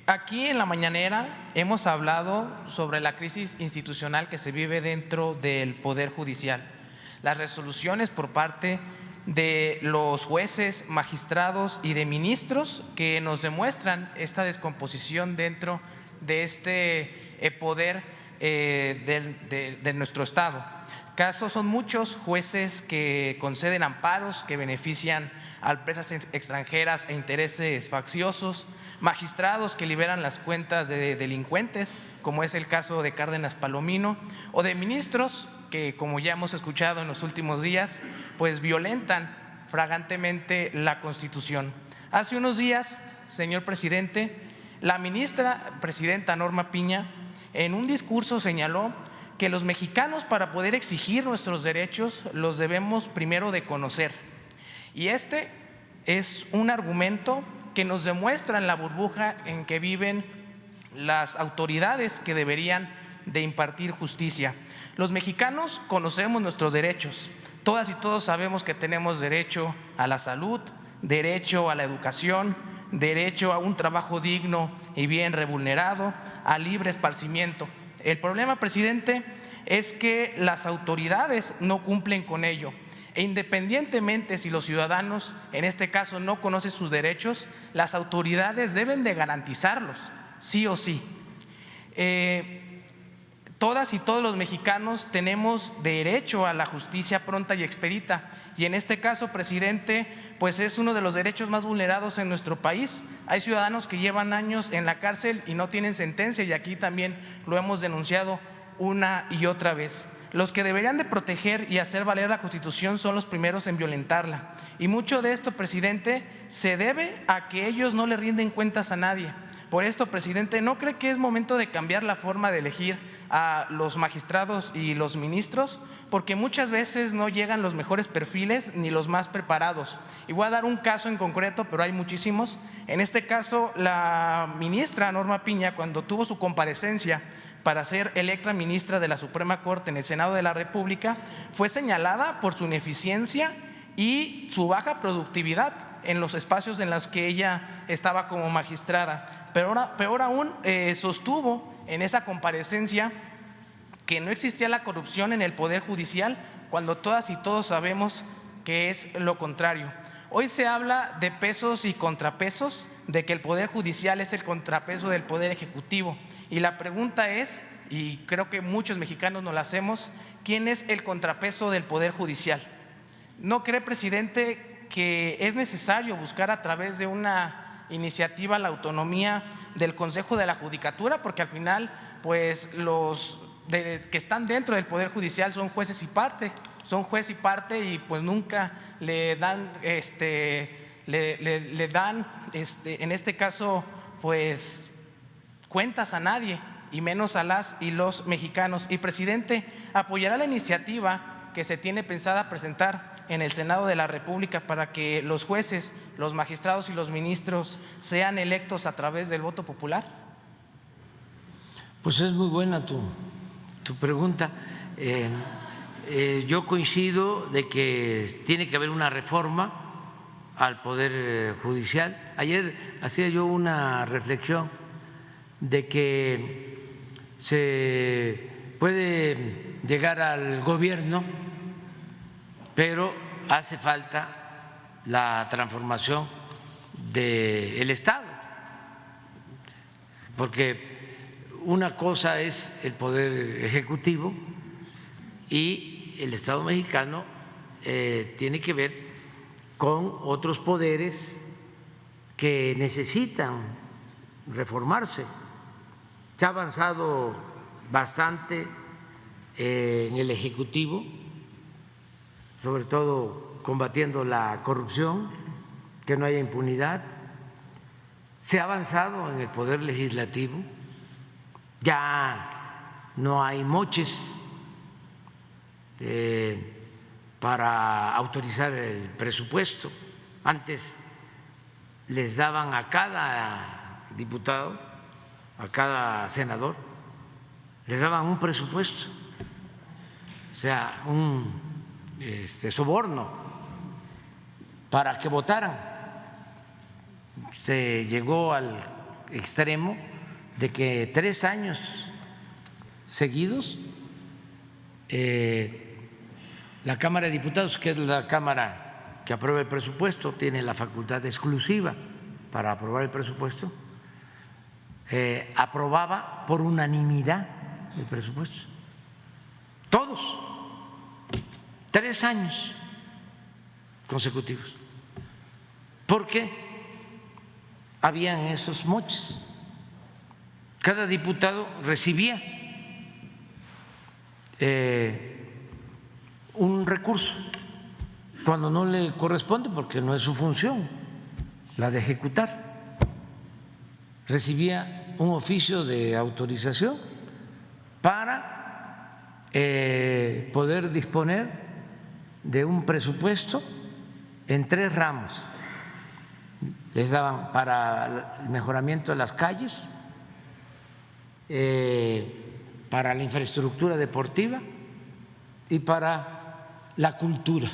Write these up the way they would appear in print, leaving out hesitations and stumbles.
Aquí en la mañanera hemos hablado sobre la crisis institucional que se vive dentro del Poder Judicial, las resoluciones por parte de los jueces, magistrados y de ministros que nos demuestran esta descomposición dentro de este poder de nuestro Estado. Casos son muchos, jueces que conceden amparos que benefician a empresas extranjeras e intereses facciosos, magistrados que liberan las cuentas de delincuentes, como es el caso de Cárdenas Palomino, o de ministros que, como ya hemos escuchado en los últimos días, pues violentan flagrantemente la Constitución. Hace unos días, señor presidente, la presidenta Norma Piña, en un discurso señaló que los mexicanos, para poder exigir nuestros derechos, los debemos primero de conocer. Y este es un argumento que nos demuestra en la burbuja en que viven las autoridades que deberían de impartir justicia. Los mexicanos conocemos nuestros derechos. Todas y todos sabemos que tenemos derecho a la salud, derecho a la educación, derecho a un trabajo digno y bien remunerado, a libre esparcimiento. El problema, presidente, es que las autoridades no cumplen con ello. E independientemente si los ciudadanos, en este caso, no conocen sus derechos, las autoridades deben de garantizarlos, sí o sí. Todas y todos los mexicanos tenemos derecho a la justicia pronta y expedita, y en este caso, presidente, pues es uno de los derechos más vulnerados en nuestro país. Hay ciudadanos que llevan años en la cárcel y no tienen sentencia, y aquí también lo hemos denunciado una y otra vez. Los que deberían de proteger y hacer valer la Constitución son los primeros en violentarla, y mucho de esto, presidente, se debe a que ellos no le rinden cuentas a nadie. Por esto, presidente, ¿no cree que es momento de cambiar la forma de elegir a los magistrados y los ministros? Porque muchas veces no llegan los mejores perfiles ni los más preparados. Y voy a dar un caso en concreto, pero hay muchísimos. En este caso, la ministra Norma Piña, cuando tuvo su comparecencia para ser electa ministra de la Suprema Corte en el Senado de la República, fue señalada por su ineficiencia y su baja productividad en los espacios en los que ella estaba como magistrada. Peor aún, sostuvo en esa comparecencia que no existía la corrupción en el Poder Judicial, cuando todas y todos sabemos que es lo contrario. Hoy se habla de pesos y contrapesos, de que el Poder Judicial es el contrapeso del Poder Ejecutivo. Y la pregunta es, y creo que muchos mexicanos nos la hacemos, ¿quién es el contrapeso del Poder Judicial? ¿No cree, presidente, que es necesario buscar a través de una iniciativa la autonomía del Consejo de la Judicatura? Porque al final, pues los que están dentro del Poder Judicial son jueces y parte, y pues nunca le dan, en este caso, pues cuentas a nadie, y menos a las y los mexicanos. Y, presidente, ¿apoyará la iniciativa que se tiene pensada presentar en el Senado de la República para que los jueces, los magistrados y los ministros sean electos a través del voto popular? Pues es muy buena tu pregunta. Yo coincido de que tiene que haber una reforma al Poder Judicial. Ayer hacía yo una reflexión de que se puede llegar al gobierno, pero hace falta la transformación del Estado, porque una cosa es el Poder Ejecutivo y el Estado mexicano tiene que ver con otros poderes que necesitan reformarse. Se ha avanzado bastante en el Ejecutivo, sobre todo combatiendo la corrupción, que no haya impunidad. Se ha avanzado en el Poder Legislativo, ya no hay moches para autorizar el presupuesto. Antes les daban a cada diputado, a cada senador, les daban un presupuesto, o sea, un soborno para que votaran. se llegó al extremo de que 3 años seguidos la Cámara de Diputados, que es la Cámara que aprueba el presupuesto, tiene la facultad exclusiva para aprobar el presupuesto, aprobaba por unanimidad el presupuesto. Todos, 3 años consecutivos, porque habían esos moches. Cada diputado recibía un recurso cuando no le corresponde, porque no es su función la de ejecutar. Recibía un oficio de autorización para poder disponer de un presupuesto en 3 ramos. Les daban para el mejoramiento de las calles, para la infraestructura deportiva y para la cultura.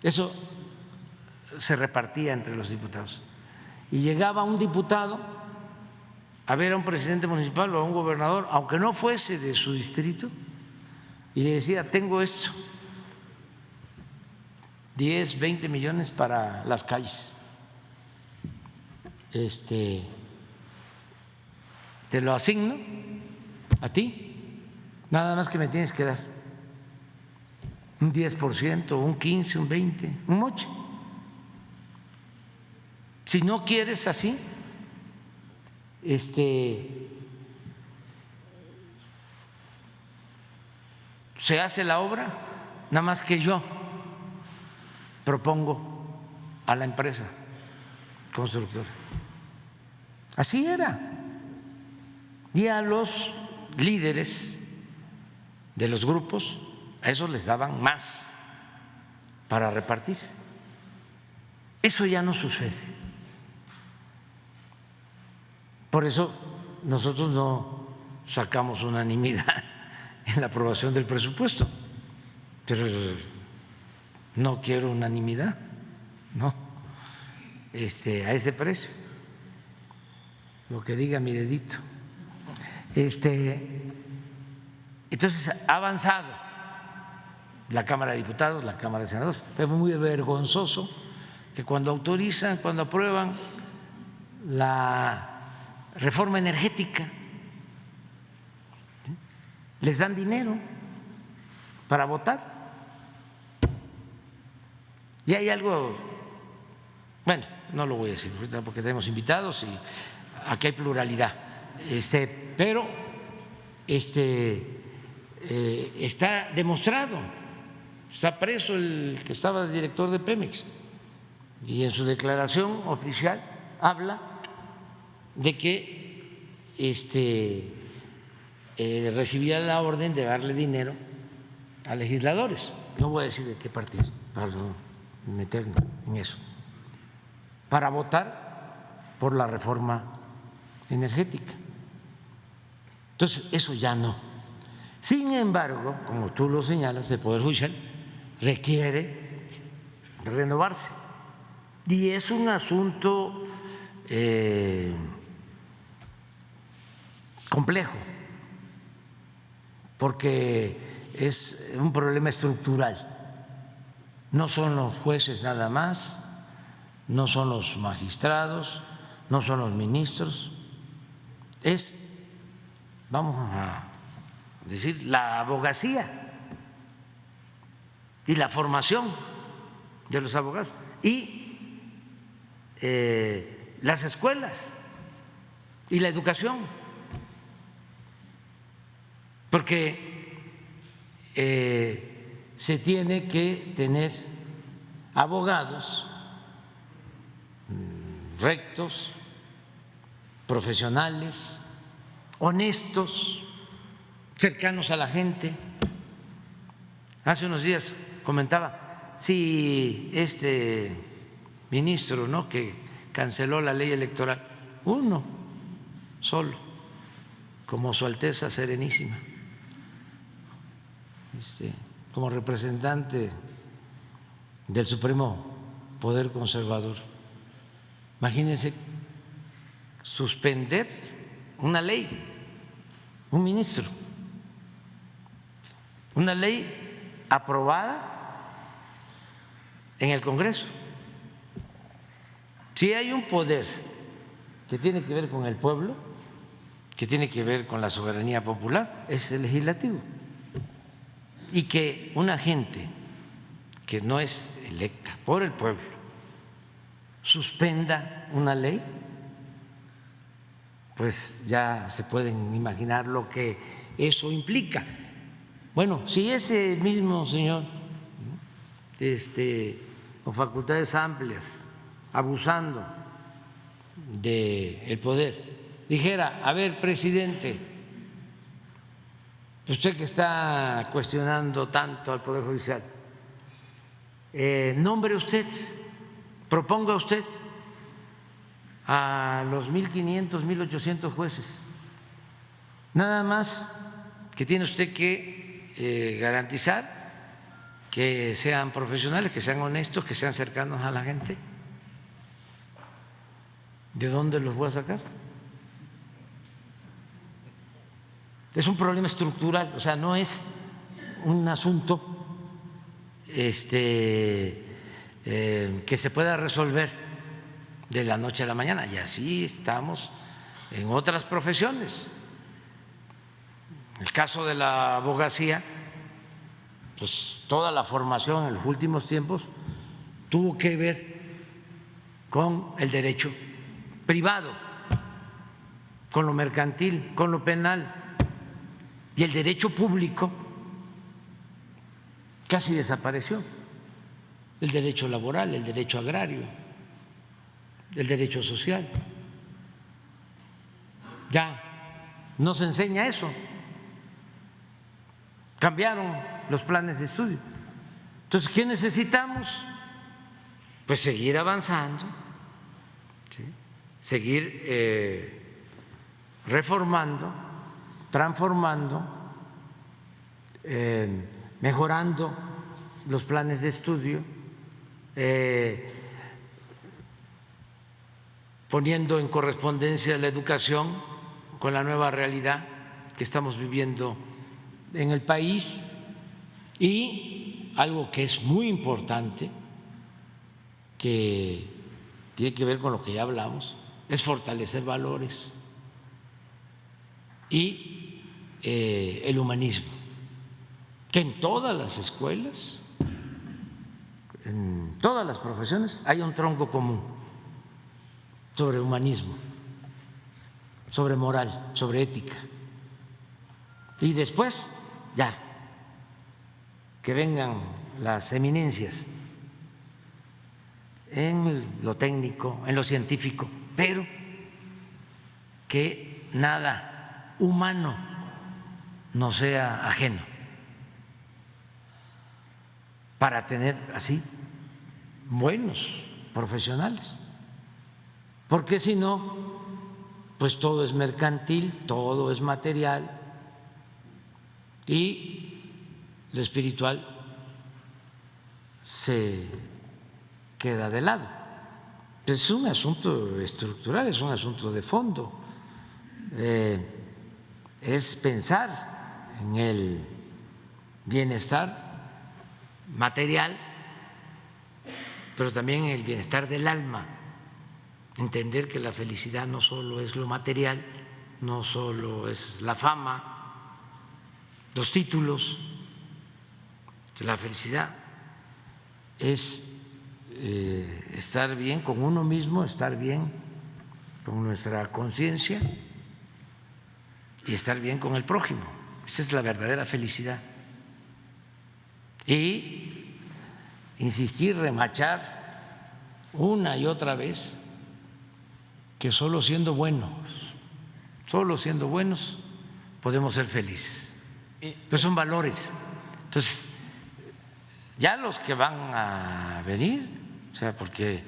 Eso se repartía entre los diputados. Y llegaba un diputado a ver a un presidente municipal o a un gobernador, aunque no fuese de su distrito, y le decía: tengo esto, 10, 20 millones para las calles, te lo asigno a ti, nada más que me tienes que dar un 10%, un 15%, un 20%, un moche. Si no quieres así, se hace la obra, nada más que yo propongo a la empresa constructora. Así era. Y a los líderes de los grupos, a esos les daban más para repartir. Eso ya no sucede. Por eso nosotros no sacamos unanimidad en la aprobación del presupuesto, pero no quiero unanimidad, no, a ese precio, lo que diga mi dedito. Entonces ha avanzado la Cámara de Diputados, la Cámara de Senadores, pero es muy vergonzoso que cuando autorizan, cuando aprueban la reforma energética, les dan dinero para votar. Y hay algo, bueno, no lo voy a decir porque tenemos invitados y aquí hay pluralidad, pero está demostrado, está preso el que estaba de director de Pemex, y en su declaración oficial habla de que recibía la orden de darle dinero a legisladores, no voy a decir de qué partido para no meterme en eso, para votar por la reforma energética. Entonces, eso ya no. Sin embargo, como tú lo señalas, el Poder Judicial requiere renovarse. Y es un asunto complejo, porque es un problema estructural. No son los jueces nada más, no son los magistrados, no son los ministros, es, vamos a decir, la abogacía y la formación de los abogados y las escuelas y la educación, porque se tiene que tener abogados rectos, profesionales, honestos, cercanos a la gente. Hace unos días comentaba, si este ministro, ¿no?, que canceló la ley electoral, uno solo, como Su Alteza Serenísima, como representante del Supremo Poder Conservador, Imagínense suspender una ley, un ministro, una ley aprobada en el Congreso. Si hay un poder que tiene que ver con el pueblo, que tiene que ver con la soberanía popular, es el legislativo. Y que una gente que no es electa por el pueblo suspenda una ley, pues ya se pueden imaginar lo que eso implica. Bueno, si ese mismo señor con facultades amplias, abusando del poder, dijera: a ver, presidente, usted que está cuestionando tanto al Poder Judicial, nombre usted, proponga usted a los 1.500, 1.800 jueces. Nada más que tiene usted que garantizar que sean profesionales, que sean honestos, que sean cercanos a la gente. ¿De dónde los voy a sacar? Es un problema estructural, o sea, no es un asunto que se pueda resolver de la noche a la mañana. Y así estamos en otras profesiones. El caso de la abogacía, pues toda la formación en los últimos tiempos tuvo que ver con el derecho privado, con lo mercantil, con lo penal. Y el derecho público casi desapareció. El derecho laboral, el derecho agrario, el derecho social. Ya no se enseña eso. Cambiaron los planes de estudio. Entonces, ¿qué necesitamos? Pues seguir avanzando, ¿sí? Seguir reformando, transformando, mejorando los planes de estudio, poniendo en correspondencia la educación con la nueva realidad que estamos viviendo en el país. Y algo que es muy importante, que tiene que ver con lo que ya hablamos, es fortalecer valores y el humanismo, que en todas las escuelas, en todas las profesiones, haya un tronco común sobre humanismo, sobre moral, sobre ética. Y después, ya, que vengan las eminencias en lo técnico, en lo científico, pero que nada humano nos sea ajeno, para tener así buenos profesionales, porque si no, pues todo es mercantil, todo es material y lo espiritual se queda de lado. Es un asunto estructural, es un asunto de fondo, es pensar en el bienestar material, pero también en el bienestar del alma, entender que la felicidad no solo es lo material, no solo es la fama, los títulos. La felicidad es estar bien con uno mismo, estar bien con nuestra conciencia y estar bien con el prójimo. Esa es la verdadera felicidad. Y insistir, remachar una y otra vez que solo siendo buenos podemos ser felices. Pues son valores. Entonces, ya los que van a venir, o sea, porque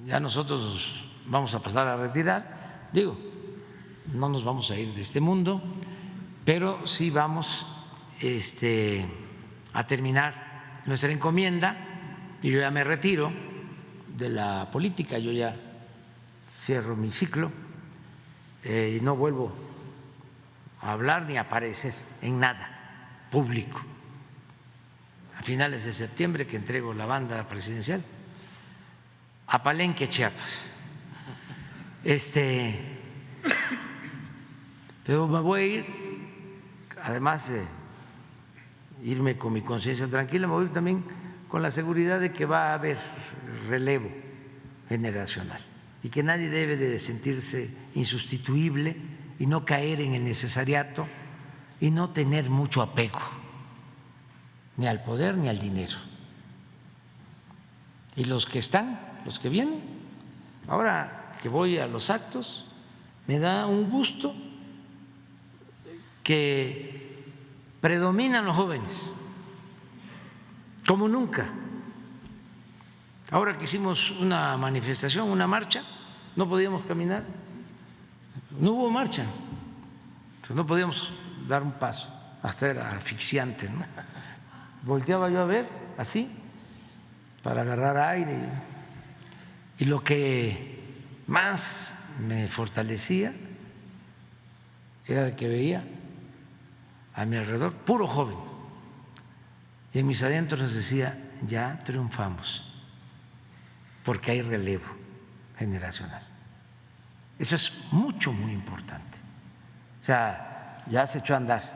ya nosotros vamos a pasar a retirar, digo, no nos vamos a ir de este mundo, pero sí vamos a terminar nuestra encomienda y yo ya me retiro de la política, yo ya cierro mi ciclo y no vuelvo a hablar ni a aparecer en nada público. A finales de septiembre, que entrego la banda presidencial, a Palenque, Chiapas. Pero me voy a ir, además de irme con mi conciencia tranquila, me voy a ir también con la seguridad de que va a haber relevo generacional y que nadie debe de sentirse insustituible y no caer en el necesariato y no tener mucho apego ni al poder ni al dinero. Y los que están, los que vienen, ahora que voy a los actos, me da un gusto que predominan los jóvenes, como nunca. Ahora que hicimos una manifestación, una marcha, no podíamos caminar, no hubo marcha, no podíamos dar un paso, hasta era asfixiante, ¿no? Volteaba yo a ver así para agarrar aire y lo que más me fortalecía era que veía a mi alrededor puro joven y en mis adentros decía: ya triunfamos, porque hay relevo generacional. Eso es muy importante. O sea, ya se echó a andar